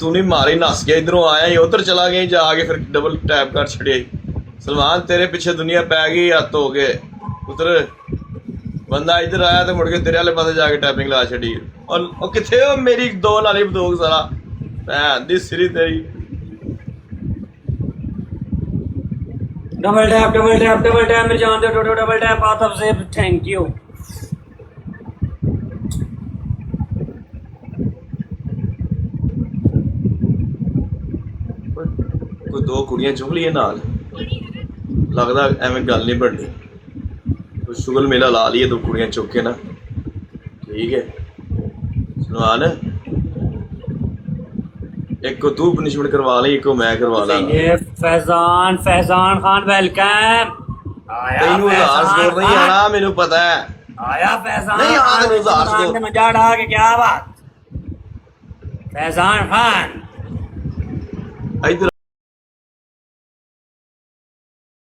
ਤੂੰ ਨਹੀਂ ਮਾਰੀ ਨੱਸ ਗਿਆ ਇਧਰੋਂ ਆਇਆ ਹੀ ਉਧਰ ਚਲਾ ਗਿਆ ਜਾ ਕੇ ਫਿਰ ਡਬਲ ਟੈਪ ਕਰ ਛੜਿਆ ਸਲਮਾਨ ਤੇਰੇ ਪਿੱਛੇ ਦੁਨੀਆ ਪੈ ਗਈ ਹੱਥ ਹੋ ਗਏ ਉਧਰ ਬੰਦਾ ਇੱਧਰ ਆਇਆ ਤੇ ਮੁੜ ਕੇ ਤੇਰੇ ਵਾਲੇ ਪਾਸੇ ਜਾ ਕੇ ਟੈਪਿੰਗ ਲਾ ਛੱਡੀ ਉਹ ਕਿੱਥੇ ਉਹ ਮੇਰੀ ਦੋ ਨਾਲੀ ਬੰਦੂਕ ਸਾਰਾ ਭੈਣ ਦੀ ਸਿਰੀ ਤੇਰੀ डबल टैप मेरे जान दे टोटो डबल टैप आतब से थैंक यू ਕੋਈ ਦੋ ਕੁੜੀਆਂ ਚੁੱਕ ਲਈਏ ਨਾਲ ਲੱਗਦਾ ਐਵੇਂ ਗੱਲ ਨਹੀਂ ਬਣਨੀ ਕੋਈ ਸ਼ੁਗਲ ਮੇਲਾ ਲਾ ਲਈਏ ਦੋ ਕੁੜੀਆਂ ਚੁੱਕ ਕੇ ਨਾ ਠੀਕ ਹੈ ਸਲਮਾਨ एक को तू पनिशमेंट करवा ली एक को मैं करवा ला ये फैजान खान वेलकम आया तेनू उधार स्कोर नहीं आना मेनू पता है आया फैजान नहीं आना तेनू उधार स्कोर मजा उड़ा के क्या बात फैजान खान इधर